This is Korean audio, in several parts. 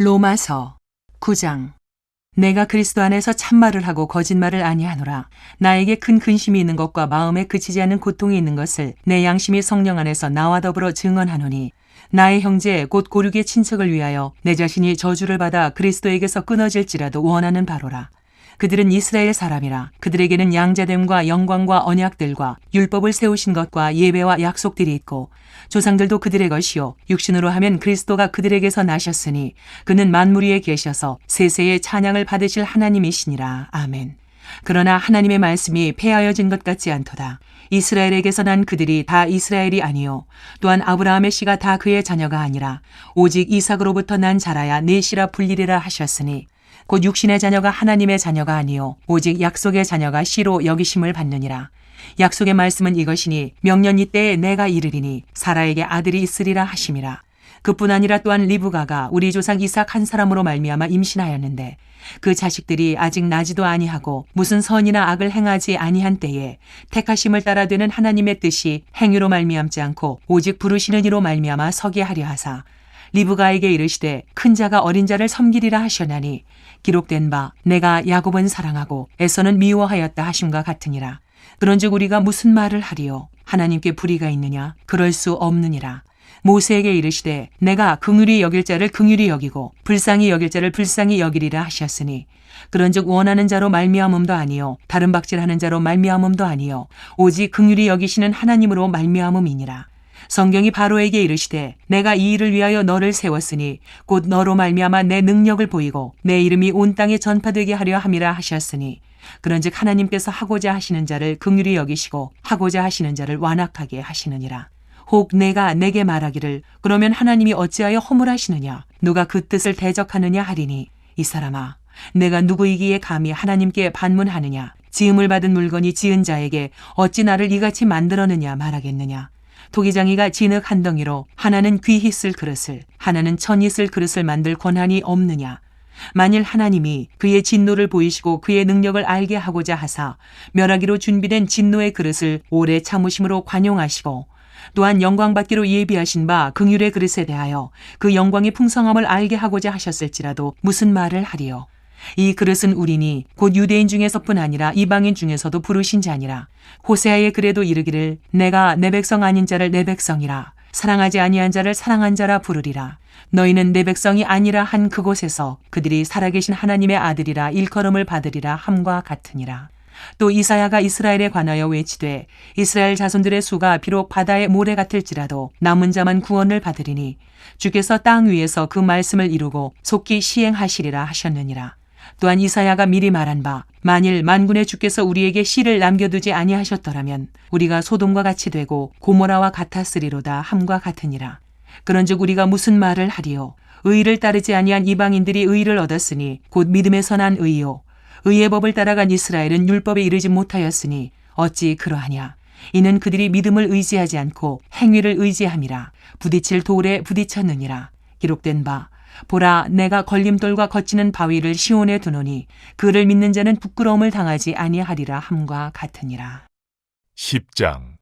로마서 9장. 내가 그리스도 안에서 참말을 하고 거짓말을 아니하노라. 나에게 큰 근심이 있는 것과 마음에 그치지 않는 고통이 있는 것을 내 양심이 성령 안에서 나와 더불어 증언하노니, 나의 형제 곧 고륙의 친척을 위하여 내 자신이 저주를 받아 그리스도에게서 끊어질지라도 원하는 바로라. 그들은 이스라엘 사람이라. 그들에게는 양자됨과 영광과 언약들과 율법을 세우신 것과 예배와 약속들이 있고, 조상들도 그들의 것이요 육신으로 하면 그리스도가 그들에게서 나셨으니 그는 만물 위에 계셔서 세세의 찬양을 받으실 하나님이시니라. 아멘. 그러나 하나님의 말씀이 폐하여진 것 같지 않도다. 이스라엘에게서 난 그들이 다 이스라엘이 아니요 또한 아브라함의 씨가 다 그의 자녀가 아니라 오직 이삭으로부터 난 자라야 내 씨라 불리리라 하셨으니, 곧 육신의 자녀가 하나님의 자녀가 아니요 오직 약속의 자녀가 씨로 여기심을 받느니라. 약속의 말씀은 이것이니, 명년 이때에 내가 이르리니 사라에게 아들이 있으리라 하심이라. 그뿐 아니라 또한 리브가가 우리 조상 이삭 한 사람으로 말미암아 임신하였는데, 그 자식들이 아직 나지도 아니하고 무슨 선이나 악을 행하지 아니한 때에 택하심을 따라 되는 하나님의 뜻이 행위로 말미암지 않고 오직 부르시는 이로 말미암아 서게 하려 하사, 리브가에게 이르시되 큰 자가 어린 자를 섬기리라 하셨나니, 기록된 바 내가 야곱은 사랑하고 에서는 미워하였다 하심과 같으니라. 그런즉 우리가 무슨 말을 하리요? 하나님께 불의가 있느냐? 그럴 수 없느니라. 모세에게 이르시되 내가 긍휼히 여길 자를 긍휼히 여기고 불쌍히 여길 자를 불쌍히 여기리라 하셨으니, 그런즉 원하는 자로 말미암음도 아니요 다른 박질하는 자로 말미암음도 아니요 오직 긍휼히 여기시는 하나님으로 말미암음이니라. 성경이 바로에게 이르시되 내가 이 일을 위하여 너를 세웠으니 곧 너로 말미암아 내 능력을 보이고 내 이름이 온 땅에 전파되게 하려 함이라 하셨으니, 그런즉 하나님께서 하고자 하시는 자를 긍휼히 여기시고 하고자 하시는 자를 완악하게 하시느니라. 혹 내가 내게 말하기를 그러면 하나님이 어찌하여 허물하시느냐? 누가 그 뜻을 대적하느냐 하리니, 이 사람아, 내가 누구이기에 감히 하나님께 반문하느냐? 지음을 받은 물건이 지은 자에게 어찌 나를 이같이 만들었느냐 말하겠느냐? 토기장이가 진흙 한 덩이로 하나는 귀히 쓸 그릇을 하나는 천히 쓸 그릇을 만들 권한이 없느냐? 만일 하나님이 그의 진노를 보이시고 그의 능력을 알게 하고자 하사 멸하기로 준비된 진노의 그릇을 오래 참으심으로 관용하시고, 또한 영광받기로 예비하신 바 긍휼의 그릇에 대하여 그 영광의 풍성함을 알게 하고자 하셨을지라도 무슨 말을 하리요? 이 그릇은 우리니 곧 유대인 중에서뿐 아니라 이방인 중에서도 부르신 자니라. 호세아의 글에도 이르기를 내가 내 백성 아닌 자를 내 백성이라, 사랑하지 아니한 자를 사랑한 자라 부르리라. 너희는 내 백성이 아니라 한 그곳에서 그들이 살아계신 하나님의 아들이라 일컬음을 받으리라 함과 같으니라. 또 이사야가 이스라엘에 관하여 외치되 이스라엘 자손들의 수가 비록 바다의 모래 같을지라도 남은 자만 구원을 받으리니 주께서 땅 위에서 그 말씀을 이루고 속히 시행하시리라 하셨느니라. 또한 이사야가 미리 말한 바 만일 만군의 주께서 우리에게 씨를 남겨두지 아니하셨더라면 우리가 소돔과 같이 되고 고모라와 같았으리로다 함과 같으니라. 그런즉 우리가 무슨 말을 하리요? 의를 따르지 아니한 이방인들이 의를 얻었으니 곧 믿음에서 난 의요 의의 법을 따라간 이스라엘은 율법에 이르지 못하였으니 어찌 그러하냐? 이는 그들이 믿음을 의지하지 않고 행위를 의지함이라. 부딪힐 돌에 부딪혔느니라. 기록된 바 보라, 내가 걸림돌과 거치는 바위를 시온에 두노니 그를 믿는 자는 부끄러움을 당하지 아니하리라 함과 같으니라. 10장.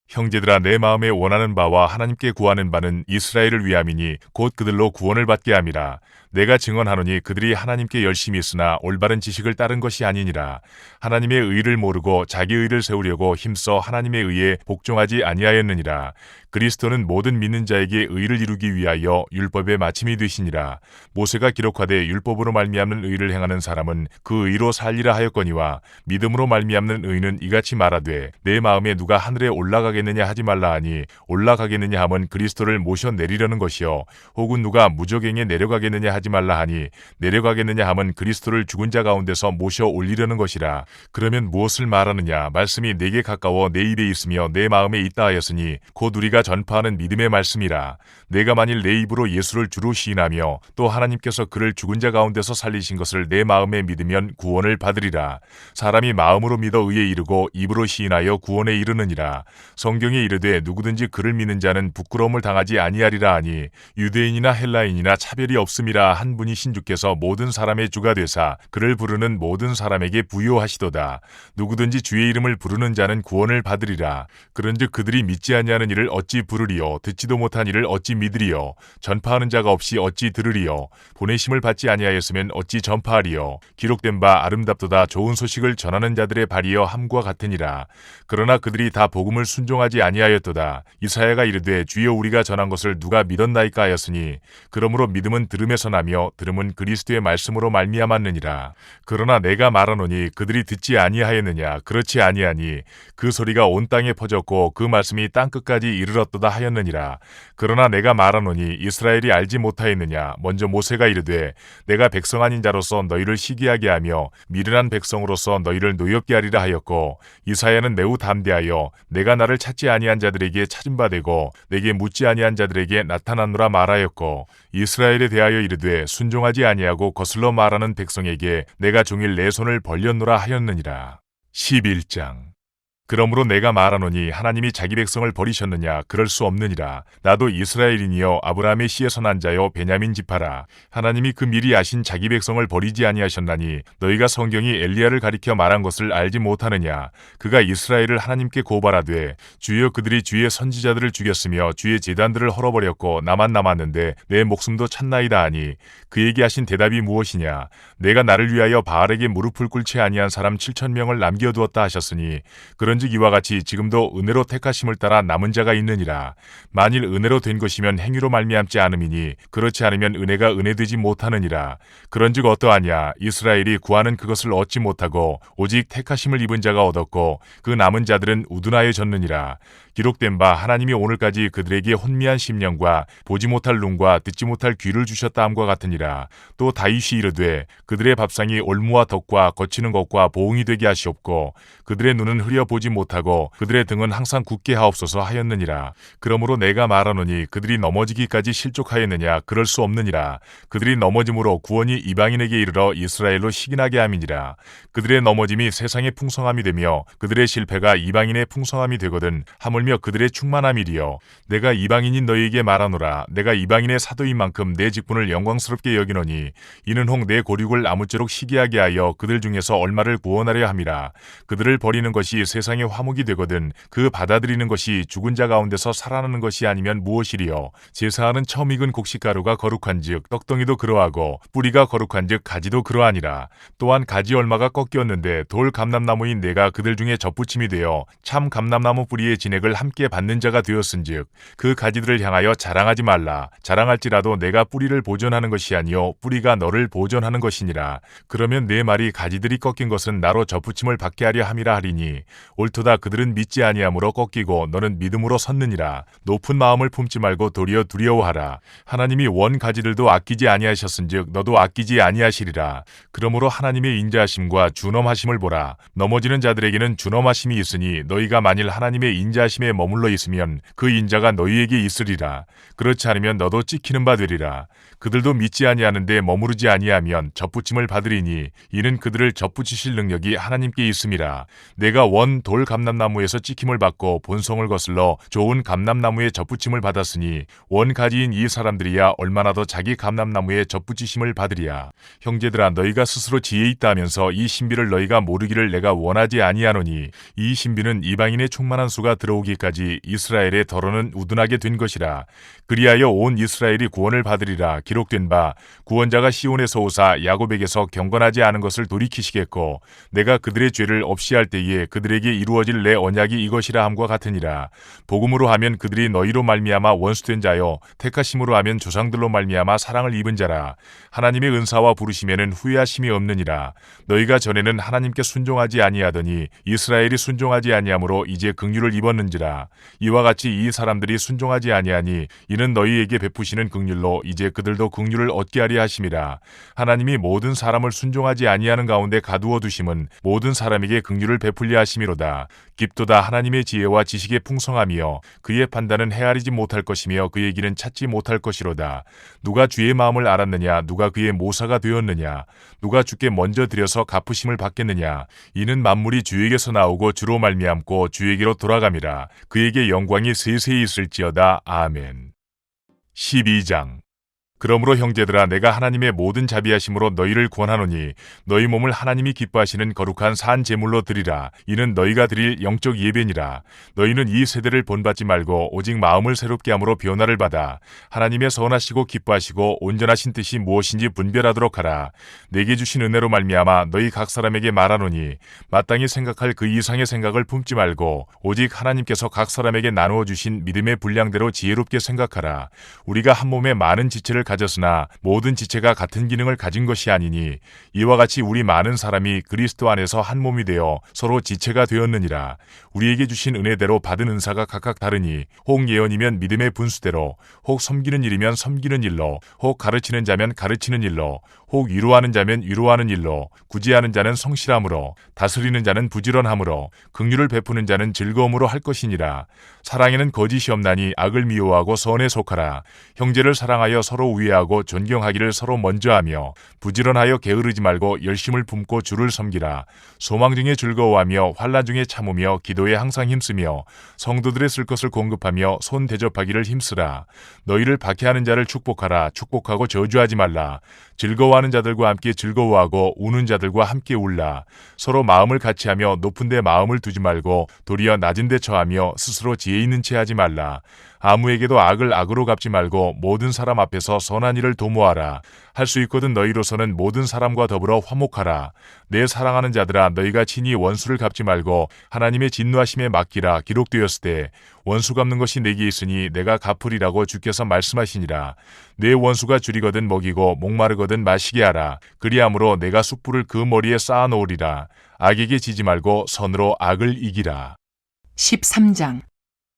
형제들아, 내 마음에 원하는 바와 하나님께 구하는 바는 이스라엘을 위함이니 곧 그들로 구원을 받게 함이라. 내가 증언하노니 그들이 하나님께 열심히 있으나 올바른 지식을 따른 것이 아니니라. 하나님의 의를 모르고 자기 의를 세우려고 힘써 하나님의 의에 복종하지 아니하였느니라. 그리스도는 모든 믿는 자에게 의를 이루기 위하여 율법의 마침이 되시니라. 모세가 기록하되 율법으로 말미암는 의를 행하는 사람은 그 의로 살리라 하였거니와, 믿음으로 말미암는 의는 이같이 말하되 내 마음에 누가 하늘에 올라가겠느냐 하지 말라 하니, 올라가겠느냐 함은 그리스도를 모셔 내리려는 것이요 혹은 누가 무저갱에 내려가겠느냐 하지 말라 하니, 내려가겠느냐 함은 그리스도를 죽은 자 가운데서 모셔 올리려는 것이라. 그러면 무엇을 말하느냐? 말씀이 내게 가까워 내 입에 있으며 내 마음에 있다 하였으니 곧 우리가 전파하는 믿음의 말씀이라. 내가 만일 내 입으로 예수를 주로 시인하며 또 하나님께서 그를 죽은 자 가운데서 살리신 것을 내 마음에 믿으면 구원을 받으리라. 사람이 마음으로 믿어 의에 이르고 입으로 시인하여 구원에 이르느니라. 성경에 이르되 누구든지 그를 믿는 자는 부끄러움을 당하지 아니하리라 하니, 유대인이나 헬라인이나 차별이 없음이라 자 한 분이신 주께서 모든 사람의 주가 되사 그를 부르는 모든 사람에게 부요하시도다. 누구든지 주의 이름을 부르는 자는 구원을 받으리라. 그런즉 그들이 믿지 아니하는 이를 어찌 부르리요? 듣지도 못한 이를 어찌 믿으리요? 전파하는 자가 없이 어찌 들으리요? 보내심을 받지 아니하였으면 어찌 전파하리요? 기록된 바 아름답도다 좋은 소식을 전하는 자들의 발이여 함과 같으니라. 그러나 그들이 다 복음을 순종하지 아니하였도다. 이사야가 이르되 주여 우리가 전한 것을 누가 믿었나이까 하였으니 그러므로 믿음은 들음에서 나며 들음은 그리스도의 말씀으로 말미암았느니라. 그러나 내가 말하노니 그들이 듣지 아니하였느냐? 그렇지 아니하니 그 소리가 온 땅에 퍼졌고 그 말씀이 땅끝까지 이르렀도다 하였느니라. 그러나 내가 말하노니 이스라엘이 알지 못하였느냐? 먼저 모세가 이르되 내가 백성 아닌 자로서 너희를 시기하게 하며 미련한 백성으로서 너희를 노엽게 하리라 하였고, 이사야는 매우 담대하여 내가 나를 찾지 아니한 자들에게 찾은 바 되고 내게 묻지 아니한 자들에게 나타나노라 말하였고, 이스라엘에 대하여 이르되 순종하지 아니하고 거슬러 말하는 백성에게 내가 종일 내 손을 벌렸노라 하였느니라. 11장. 그러므로 내가 말하노니 하나님이 자기 백성을 버리셨느냐? 그럴 수 없느니라. 나도 이스라엘인이여 아브라함의 씨에서 난 자여 베냐민 지파라. 하나님이 그 미리 아신 자기 백성을 버리지 아니하셨나니 너희가 성경이 엘리야를 가리켜 말한 것을 알지 못하느냐? 그가 이스라엘을 하나님께 고발하되 주여 그들이 주의 선지자들을 죽였으며 주의 제단들을 헐어버렸고 나만 남았는데 내 목숨도 찾나이다 하니 그에게 하신 대답이 무엇이냐? 내가 나를 위하여 바알에게 무릎을 꿇지 아니한 사람 7,000명을 남겨두었다 하셨으니 그런즉 이와 같이 지금도 은혜로 택하심을 따라 남은 자가 있느니라. 만일 은혜로 된 것이면 행위로 말미암지 않음이니 그렇지 않으면 은혜가 은혜되지 못하느니라. 그런즉 어떠하냐? 이스라엘이 구하는 그것을 얻지 못하고 오직 택하심을 입은 자가 얻었고 그 남은 자들은 우둔하여졌느니라. 기록된 바 하나님이 오늘까지 그들에게 혼미한 심령과 보지 못할 눈과 듣지 못할 귀를 주셨다 함과 같으니라. 또 다윗이 이르되 그들의 밥상이 올무와 덕과 거치는 것과 보응이 되게 하시옵고 그들의 눈은 흐려 보지 못하고 그들의 등은 항상 굳게 하옵소서 하였느니라. 그러므로 내가 말하노니 그들이 넘어지기까지 실족하였느냐? 그럴 수 없느니라. 그들이 넘어짐으로 구원이 이방인에게 이르러 이스라엘로 식인하게 함이니라. 그들의 넘어짐이 세상의 풍성함이 되며 그들의 실패가 이방인의 풍성함이 되거든 하물며 그들의 충만함이리요. 내가 이방인인 너희에게 말하노라. 내가 이방인의 사도인 만큼 내 직분을 영광스럽게 여기노니 이는 혹 내 고륙을 아무쪼록 시기하게 하여 그들 중에서 얼마를 구원하려 함이라. 그들을 버리는 것이 세상의 화목이 되거든 그 받아들이는 것이 죽은 자 가운데서 살아나는 것이 아니면 무엇이리요? 제사하는 처음 익은 곡식가루가 거룩한즉 떡덩이도 그러하고 뿌리가 거룩한즉 가지도 그러하니라. 또한 가지 얼마가 꺾였는데 돌 감람나무인 내가 그들 중에 접붙임이 되어 참 감람나무 뿌리의 진액을 함께 받는 자가 되었은즉 그 가지들을 향하여 자랑하지 말라. 자랑할지라도 내가 뿌리를 보존하는 것이 아니요 뿌리가 너를 보존하는 것이니라. 그러면 내 말이 가지들이 꺾인 것은 나로 접붙임을 받게 하려 함이라 하리니 옳도다. 그들은 믿지 아니함으로 꺾이고 너는 믿음으로 섰느니라. 높은 마음을 품지 말고 도리어 두려워하라. 하나님이 원 가지들도 아끼지 아니하셨은즉 너도 아끼지 아니하시리라. 그러므로 하나님의 인자하심과 준엄하심을 보라. 넘어지는 자들에게는 준엄하심이 있으니 너희가 만일 하나님의 인자하심에 머물러 있으면 그 인자가 너희에게 있으리라. 그렇지 않으면 너도 찍히는 바 되리라. 그들도 믿지 아니하는데 머무르지 아니하면 접붙임을 받으리니 이는 그들을 접붙이실 능력이 하나님께 있음이라. 내가 원 돌 감람나무에서 찍힘을 받고 본성을 거슬러 좋은 감람나무에 접붙임을 받았으니 원 가지인 이 사람들이야 얼마나 더 자기 감람나무에 접붙이심을 받으리야. 형제들아 너희가 스스로 지혜 있다 하면서 이 신비를 너희가 모르기를 내가 원하지 아니하노니 이 신비는 이방인의 충만한 수가 들어오기까지 이스라엘의 더러는 우둔하게 된 것이라. 그리하여 온 이스라엘이 구원을 받으리라. 기록된 바 구원자가 시온에서 오사 야곱에게서 경건하지 않은 것을 돌이키시겠고 내가 그들의 죄를 없이 할 때에 그들에게 이루어질 내 언약이 이것이라 함과 같으니라. 복음으로 하면 그들이 너희로 말미암아 원수된 자요 택하심으로 하면 조상들로 말미암아 사랑을 입은 자라. 하나님의 은사와 부르심에는 후회하심이 없느니라. 너희가 전에는 하나님께 순종하지 아니하더니 이스라엘이 순종하지 아니하므로 이제 긍휼을 입었는지라. 이와 같이 이 사람들이 순종하지 아니하니 이는 너희에게 베푸시는 긍휼로 이제 그들도 긍휼을 얻게 하려 하심이라. 하나님이 모든 사람을 순종하지 아니하는 가운데 가두어 두심은 모든 사람에게 긍휼을 베풀려 하심이로다. 깊도다 하나님의 지혜와 지식의 풍성함이여 그의 판단은 헤아리지 못할 것이며 그의 길은 찾지 못할 것이로다. 누가 주의 마음을 알았느냐? 누가 그의 모사가 되었느냐? 누가 주께 먼저 드려서 갚으심을 받겠느냐? 이는 만물이 주에게서 나오고 주로 말미암고 주에게로 돌아감이라. 그에게 영광이 세세히 있을지어다. 아멘. 12장. 그러므로 형제들아, 내가 하나님의 모든 자비하심으로 너희를 권하노니 너희 몸을 하나님이 기뻐하시는 거룩한 산 제물로 드리라. 이는 너희가 드릴 영적 예배니라. 너희는 이 세대를 본받지 말고 오직 마음을 새롭게 함으로 변화를 받아 하나님의 선하시고 기뻐하시고 온전하신 뜻이 무엇인지 분별하도록 하라. 내게 주신 은혜로 말미암아 너희 각 사람에게 말하노니 마땅히 생각할 그 이상의 생각을 품지 말고 오직 하나님께서 각 사람에게 나누어 주신 믿음의 분량대로 지혜롭게 생각하라. 우리가 한 몸에 많은 지체를 가졌으나 모든 지체가 같은 기능을 가진 것이 아니니 이와 같이 우리 많은 사람이 그리스도 안에서 한 몸이 되어 서로 지체가 되었느니라. 우리에게 주신 은혜대로 받은 은사가 각각 다르니 혹 예언이면 믿음의 분수대로, 혹 섬기는 일이면 섬기는 일로, 혹 가르치는 자면 가르치는 일로, 혹 위로하는 자면 위로하는 일로, 구제하는 자는 성실함으로, 다스리는 자는 부지런함으로, 긍휼을 베푸는 자는 즐거움으로 할 것이니라. 사랑에는 거짓이 없나니 악을 미워하고 선에 속하라. 형제를 사랑하여 서로 우애하고 존경하기를 서로 먼저 하며 부지런하여 게으르지 말고 열심을 품고 주를 섬기라. 소망 중에 즐거워하며 환난 중에 참으며 기도에 항상 힘쓰며 성도들의 쓸 것을 공급하며 손 대접하기를 힘쓰라. 너희를 박해하는 자를 축복하라. 축복하고 저주하지 말라. 즐거워하는 자들과 함께 즐거워하고 우는 자들과 함께 울라. 서로 마음을 같이하며 높은 데 마음을 두지 말고 도리어 낮은 데 처하며 스스로 지혜 있는 채 하지 말라. 아무에게도 악을 악으로 갚지 말고 모든 사람 앞에서 선한 일을 도모하라. 할 수 있거든 너희로서는 모든 사람과 더불어 화목하라. 내 사랑하는 자들아, 너희가 친히 원수를 갚지 말고 하나님의 진노하심에 맡기라. 기록되었을 때 원수 갚는 것이 내게 있으니 내가 갚으리라고 주께서 말씀하시니라. 내 원수가 줄이거든 먹이고 목마르거든 마시게 하라. 그리함으로 내가 숯불을 그 머리에 쌓아 놓으리라. 악에게 지지 말고 선으로 악을 이기라. 13장.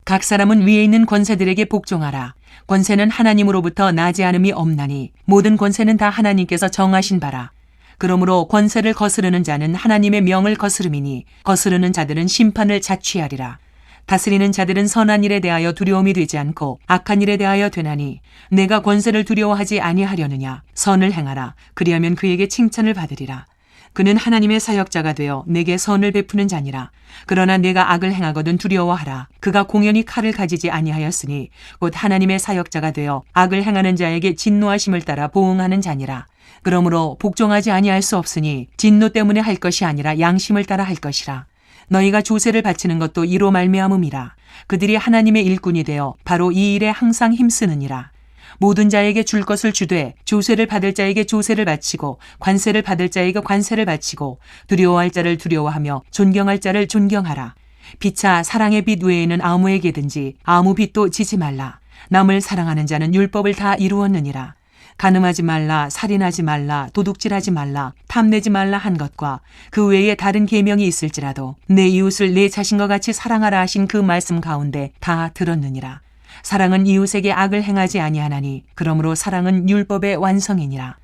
각 사람은 위에 있는 권세들에게 복종하라. 권세는 하나님으로부터 나지 않음이 없나니 모든 권세는 다 하나님께서 정하신 바라. 그러므로 권세를 거스르는 자는 하나님의 명을 거스름이니 거스르는 자들은 심판을 자취하리라. 다스리는 자들은 선한 일에 대하여 두려움이 되지 않고 악한 일에 대하여 되나니 내가 권세를 두려워하지 아니하려느냐. 선을 행하라. 그리하면 그에게 칭찬을 받으리라. 그는 하나님의 사역자가 되어 내게 선을 베푸는 자니라. 그러나 내가 악을 행하거든 두려워하라. 그가 공연히 칼을 가지지 아니하였으니 곧 하나님의 사역자가 되어 악을 행하는 자에게 진노하심을 따라 보응하는 자니라. 그러므로 복종하지 아니할 수 없으니 진노 때문에 할 것이 아니라 양심을 따라 할 것이라. 너희가 조세를 바치는 것도 이로 말미암음이라. 그들이 하나님의 일꾼이 되어 바로 이 일에 항상 힘쓰느니라. 모든 자에게 줄 것을 주되 조세를 받을 자에게 조세를 바치고 관세를 받을 자에게 관세를 바치고 두려워할 자를 두려워하며 존경할 자를 존경하라. 피차 사랑의 빛 외에는 아무에게든지 아무 빛도 지지 말라. 남을 사랑하는 자는 율법을 다 이루었느니라. 간음하지 말라, 살인하지 말라, 도둑질하지 말라, 탐내지 말라 한 것과 그 외에 다른 계명이 있을지라도 내 이웃을 내 자신과 같이 사랑하라 하신 그 말씀 가운데 다 들었느니라. 사랑은 이웃에게 악을 행하지 아니하나니 그러므로 사랑은 율법의 완성이니라.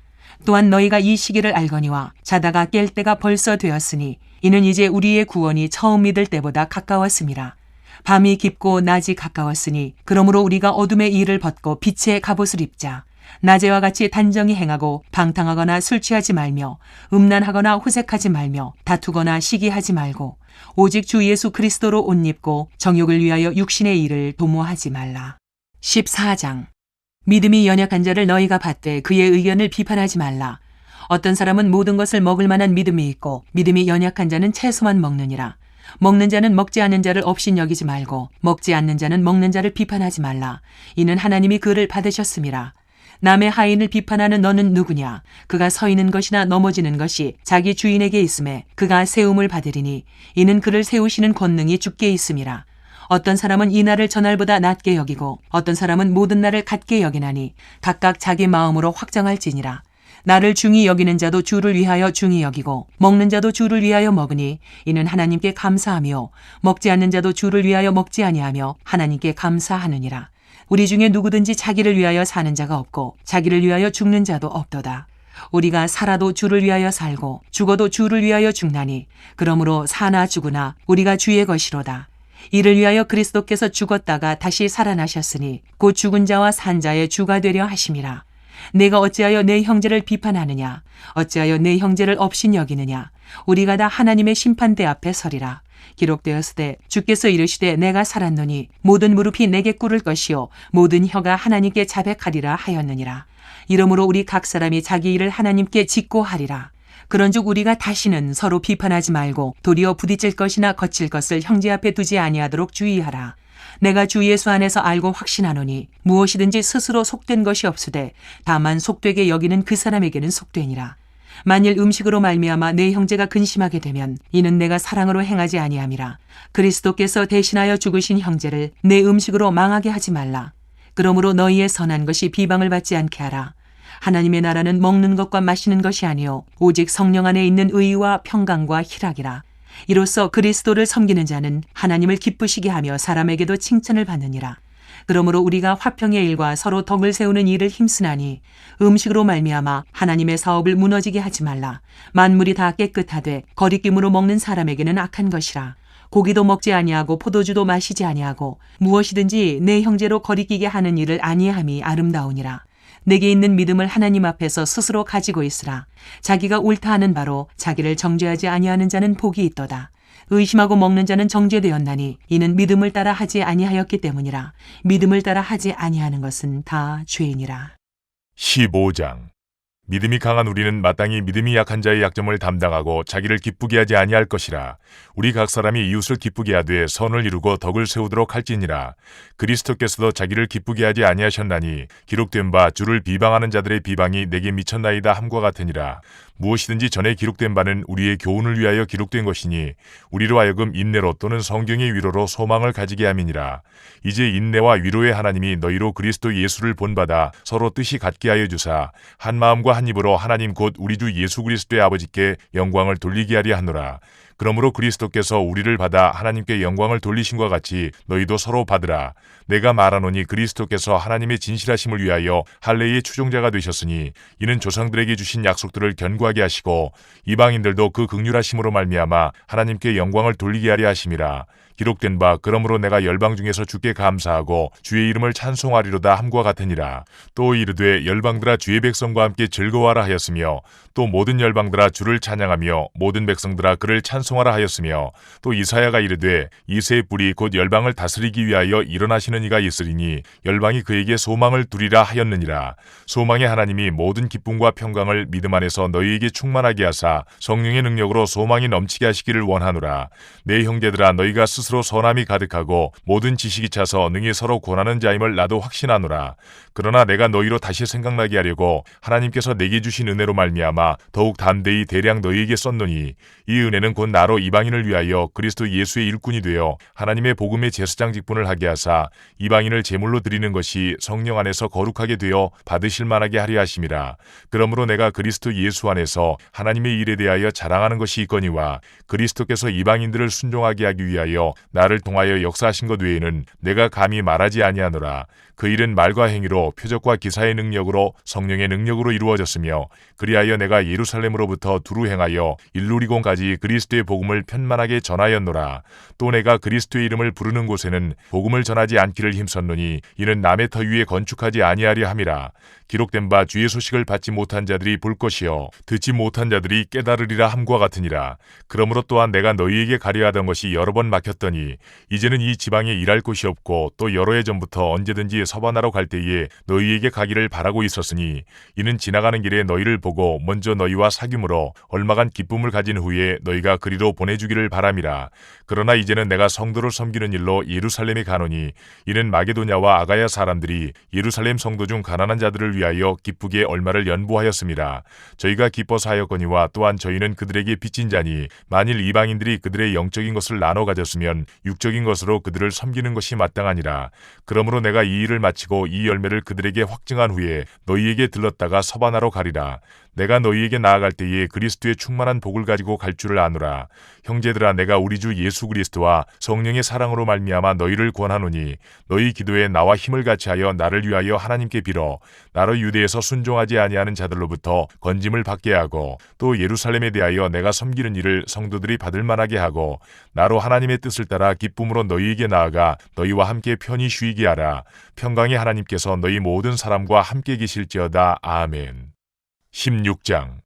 또한 너희가 이 시기를 알거니와 자다가 깰 때가 벌써 되었으니 이는 이제 우리의 구원이 처음 믿을 때보다 가까웠음이라. 밤이 깊고 낮이 가까웠으니 그러므로 우리가 어둠의 일을 벗고 빛의 갑옷을 입자. 낮에와 같이 단정히 행하고 방탕하거나 술 취하지 말며 음란하거나 호색하지 말며 다투거나 시기하지 말고 오직 주 예수 그리스도로 옷 입고 정욕을 위하여 육신의 일을 도모하지 말라. 14장. 믿음이 연약한 자를 너희가 받되 그의 의견을 비판하지 말라. 어떤 사람은 모든 것을 먹을 만한 믿음이 있고 믿음이 연약한 자는 채소만 먹느니라. 먹는 자는 먹지 않는 자를 업신여기지 말고 먹지 않는 자는 먹는 자를 비판하지 말라. 이는 하나님이 그를 받으셨음이라. 남의 하인을 비판하는 너는 누구냐? 그가 서 있는 것이나 넘어지는 것이 자기 주인에게 있음에 그가 세움을 받으리니 이는 그를 세우시는 권능이 주께 있음이라. 어떤 사람은 이 날을 저날보다 낮게 여기고 어떤 사람은 모든 날을 같게 여기나니 각각 자기 마음으로 확정할지니라. 나를 중히 여기는 자도 주를 위하여 중히 여기고 먹는 자도 주를 위하여 먹으니 이는 하나님께 감사하며 먹지 않는 자도 주를 위하여 먹지 아니하며 하나님께 감사하느니라. 우리 중에 누구든지 자기를 위하여 사는 자가 없고 자기를 위하여 죽는 자도 없도다. 우리가 살아도 주를 위하여 살고 죽어도 주를 위하여 죽나니 그러므로 사나 죽으나 우리가 주의 것이로다. 이를 위하여 그리스도께서 죽었다가 다시 살아나셨으니 곧 죽은 자와 산 자의 주가 되려 하심이라. 내가 어찌하여 내 형제를 비판하느냐? 어찌하여 내 형제를 업신여기느냐? 우리가 다 하나님의 심판대 앞에 서리라. 기록되었으되 주께서 이르시되 내가 살았노니 모든 무릎이 내게 꿇을 것이요 모든 혀가 하나님께 자백하리라 하였느니라. 이러므로 우리 각 사람이 자기 일을 하나님께 짓고 하리라. 그런즉 우리가 다시는 서로 비판하지 말고 도리어 부딪힐 것이나 거칠 것을 형제 앞에 두지 아니하도록 주의하라. 내가 주 예수 안에서 알고 확신하노니 무엇이든지 스스로 속된 것이 없으되 다만 속되게 여기는 그 사람에게는 속되니라. 만일 음식으로 말미암아 내 형제가 근심하게 되면 이는 내가 사랑으로 행하지 아니함이라. 그리스도께서 대신하여 죽으신 형제를 내 음식으로 망하게 하지 말라. 그러므로 너희의 선한 것이 비방을 받지 않게 하라. 하나님의 나라는 먹는 것과 마시는 것이 아니요 오직 성령 안에 있는 의와 평강과 희락이라. 이로써 그리스도를 섬기는 자는 하나님을 기쁘시게 하며 사람에게도 칭찬을 받느니라. 그러므로 우리가 화평의 일과 서로 덕을 세우는 일을 힘쓰나니 음식으로 말미암아 하나님의 사업을 무너지게 하지 말라. 만물이 다 깨끗하되 거리낌으로 먹는 사람에게는 악한 것이라. 고기도 먹지 아니하고 포도주도 마시지 아니하고 무엇이든지 내 형제로 거리끼게 하는 일을 아니함이 아름다우니라. 내게 있는 믿음을 하나님 앞에서 스스로 가지고 있으라. 자기가 옳다 하는 바로 자기를 정죄하지 아니하는 자는 복이 있도다. 의심하고 먹는 자는 정죄되었나니 이는 믿음을 따라 하지 아니하였기 때문이라. 믿음을 따라 하지 아니하는 것은 다 죄이니라. 15장. 믿음이 강한 우리는 마땅히 믿음이 약한 자의 약점을 담당하고 자기를 기쁘게 하지 아니할 것이라. 우리 각 사람이 이웃을 기쁘게 하되 선을 이루고 덕을 세우도록 할지니라. 그리스도께서도 자기를 기쁘게 하지 아니하셨나니 기록된 바 주를 비방하는 자들의 비방이 내게 미쳤나이다 함과 같으니라. 무엇이든지 전에 기록된 바는 우리의 교훈을 위하여 기록된 것이니 우리로 하여금 인내로 또는 성경의 위로로 소망을 가지게 함이니라. 이제 인내와 위로의 하나님이 너희로 그리스도 예수를 본받아 서로 뜻이 같게 하여 주사 한 마음과 한 입으로 하나님 곧 우리 주 예수 그리스도의 아버지께 영광을 돌리게 하려 하노라. 그러므로 그리스도께서 우리를 받아 하나님께 영광을 돌리신과 같이 너희도 서로 받으라. 내가 말하노니 그리스도께서 하나님의 진실하심을 위하여 할례의 추종자가 되셨으니 이는 조상들에게 주신 약속들을 견고하게 하시고 이방인들도 그 긍휼하심으로 말미암아 하나님께 영광을 돌리게 하려 하심이라. 기록된 바 그러므로 내가 열방 중에서 주께 감사하고 주의 이름을 찬송하리로다 함과 같으니라. 또 이르되 열방들아 주의 백성과 함께 즐거워하라 하였으며 또 모든 열방들아 주를 찬양하며 모든 백성들아 그를 찬송하라 하였으며 또 이사야가 이르되 이새의 뿔이 곧 열방을 다스리기 위하여 일어나시는 이가 있으리니 열방이 그에게 소망을 두리라 하였느니라. 소망의 하나님이 모든 기쁨과 평강을 믿음 안에서 너희에게 충만하게 하사 성령의 능력으로 소망이 넘치게 하시기를 원하노라. 내 형제들아 너희가 스스로 선함이 가득하고 모든 지식이 차서 능히 서로 권하는 자임을 나도 확신하노라. 그러나 내가 너희로 다시 생각나게 하려고 하나님께서 내게 주신 은혜로 말미암아 더욱 담대히 대량 너희에게 썼노니 이 은혜는 곧 나로 이방인을 위하여 그리스도 예수의 일꾼이 되어 하나님의 복음의 제사장 직분을 하게 하사 이방인을 제물로 드리는 것이 성령 안에서 거룩하게 되어 받으실 만하게 하려 하심이라. 그러므로 내가 그리스도 예수 안에서 하나님의 일에 대하여 자랑하는 것이 있거니와 그리스도께서 이방인들을 순종하게 하기 위하여 나를 통하여 역사하신 것 외에는 내가 감히 말하지 아니하노라. 그 일은 말과 행위로 표적과 기사의 능력으로 성령의 능력으로 이루어졌으며 그리하여 내가 예루살렘으로부터 두루 행하여 일루리곤까지 그리스도의 복음을 편만하게 전하였노라. 또 내가 그리스도의 이름을 부르는 곳에는 복음을 전하지 않기를 힘썼노니 이는 남의 터 위에 건축하지 아니하려 함이라. 기록된 바 주의 소식을 받지 못한 자들이 볼 것이요 듣지 못한 자들이 깨달으리라 함과 같으니라. 그러므로 또한 내가 너희에게 가려 하던 것이 여러 번 막혔더니 이제는 이 지방에 일할 곳이 없고 또 여러 해 전부터 언제든지 서반하러 갈 때에 너희에게 가기를 바라고 있었으니 이는 지나가는 길에 너희를 보고 먼저 너희와 사귐으로 얼마간 기쁨을 가진 후에 너희가 그리로 보내주기를 바람이라. 그러나 이제는 내가 성도를 섬기는 일로 예루살렘에 가노니 이는 마게도냐와 아가야 사람들이 예루살렘 성도 중 가난한 자들을 위하여 기쁘게 얼마를 연보하였습니다. 저희가 기뻐서 하였거니와 또한 저희는 그들에게 빚진 자니 만일 이방인들이 그들의 영적인 것을 나눠 가졌으면 육적인 것으로 그들을 섬기는 것이 마땅하니라. 그러므로 내가 이 일을 마치고 이 열매를 그들에게 확증한 후에 너희에게 들렀다가 서반하러 가리라. 내가 너희에게 나아갈 때에 그리스도의 충만한 복을 가지고 갈 줄을 아노라. 형제들아 내가 우리 주 예수 그리스도와 성령의 사랑으로 말미암아 너희를 권하노니 너희 기도에 나와 힘을 같이 하여 나를 위하여 하나님께 빌어 나로 유대에서 순종하지 아니하는 자들로부터 건짐을 받게 하고 또 예루살렘에 대하여 내가 섬기는 일을 성도들이 받을 만하게 하고 나로 하나님의 뜻을 따라 기쁨으로 너희에게 나아가 너희와 함께 편히 쉬게 하라. 평강의 하나님께서 너희 모든 사람과 함께 계실지어다. 아멘. 16장.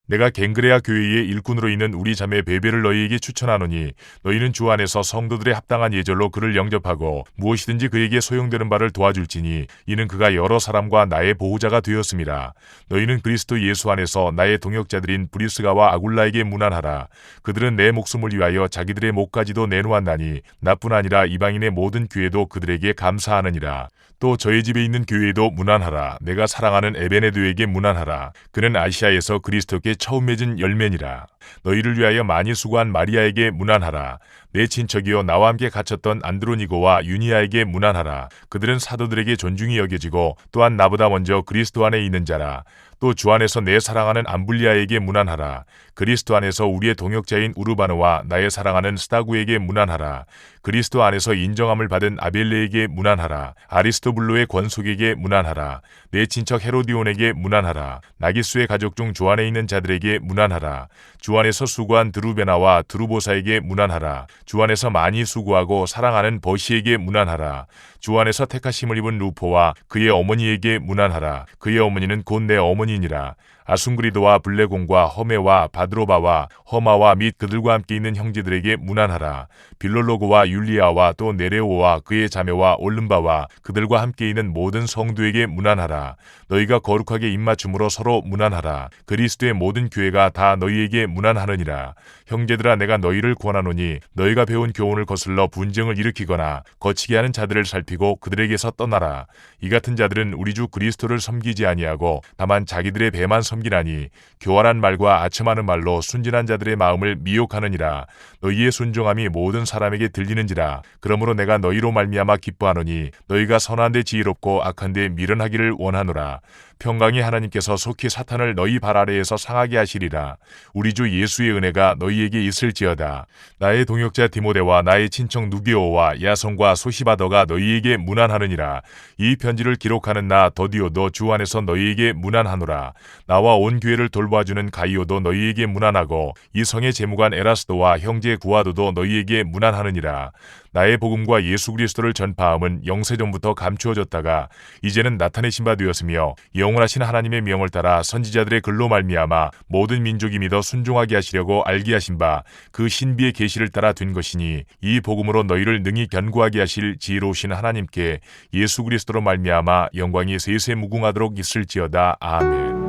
내가 갱그레아 교회의 일꾼으로 있는 우리 자매 베베를 너희에게 추천하노니 너희는 주 안에서 성도들의 합당한 예절로 그를 영접하고 무엇이든지 그에게 소용되는 바를 도와줄지니 이는 그가 여러 사람과 나의 보호자가 되었음이라. 너희는 그리스도 예수 안에서 나의 동역자들인 브리스가와 아굴라에게 문안하라. 그들은 내 목숨을 위하여 자기들의 목까지도 내놓았나니 나뿐 아니라 이방인의 모든 교회도 그들에게 감사하느니라. 또 저희 집에 있는 교회에도 문안하라. 내가 사랑하는 에베네도에게 문안하라. 그는 아시아에서 그리스도께 처음 맺은 열매니라. 너희를 위하여 많이 수고한 마리아에게 문안하라. 내 친척이요 나와 함께 갇혔던 안드로니고와 유니아에게 문안하라. 그들은 사도들에게 존중이 여겨지고 또한 나보다 먼저 그리스도 안에 있는 자라. 또 주 안에서 내 사랑하는 암블리아에게 문안하라. 그리스도 안에서 우리의 동역자인 우르바노와 나의 사랑하는 스타구에게 문안하라. 그리스도 안에서 인정함을 받은 아벨레에게 문안하라. 아리스토블로의 권속에게 문안하라. 내 친척 헤로디온에게 문안하라. 나기수의 가족 중 주 안에 있는 자들에게 문안하라. 주 안에서 수고한 드루베나와 드루보사에게 문안하라. 주 안에서 많이 수고하고 사랑하는 버시에게 문안하라. 주 안에서 택하심을 입은 루포와 그의 어머니에게 문안하라. 그의 어머니는 곧 내 어머니니라. 아순그리도와 블레곤과 허메와 바드로바와 허마와 및 그들과 함께 있는 형제들에게 문안하라. 빌롤로고와 율리아와 또 네레오와 그의 자매와 올름바와 그들과 함께 있는 모든 성도에게 문안하라. 너희가 거룩하게 입맞춤으로 서로 문안하라. 그리스도의 모든 교회가 다 너희에게 문안하느니라. 형제들아 내가 너희를 권하노니 너희가 배운 교훈을 거슬러 분쟁을 일으키거나 거치게 하는 자들을 살피고 그들에게서 떠나라. 이 같은 자들은 우리 주 그리스도를 섬기지 아니하고 다만 자기들의 배만 섬기나니 교활한 말과 아첨하는 말로 순진한 자들의 마음을 미혹하느니라. 너희의 순종함이 모든 사람에게 들리는지라. 그러므로 내가 너희로 말미암아 기뻐하노니 너희가 선한데 지혜롭고 악한데 미련하기를 원하노라. 평강의 하나님께서 속히 사탄을 너희 발 아래에서 상하게 하시리라. 우리 주 예수의 은혜가 너희에게 있을지어다. 나의 동역자 디모데와 나의 친척 누게오와 야손과 소시바더가 너희에게 문안하느니라. 이 편지를 기록하는 나 더디오도 주 안에서 너희에게 문안하노라. 나와 온 교회를 돌봐주는 가이오도 너희에게 문안하고 이 성의 재무관 에라스도와 형제 구아도도 너희에게 문안하느니라. 나의 복음과 예수 그리스도를 전파함은 영세전부터 감추어졌다가 이제는 나타내신 바 되었으며 영원하신 하나님의 명을 따라 선지자들의 글로 말미암아 모든 민족이 믿어 순종하게 하시려고 알게 하신 바 그 신비의 계시를 따라 된 것이니 이 복음으로 너희를 능히 견고하게 하실 지혜로우신 하나님께 예수 그리스도로 말미암아 영광이 세세 무궁하도록 있을지어다. 아멘.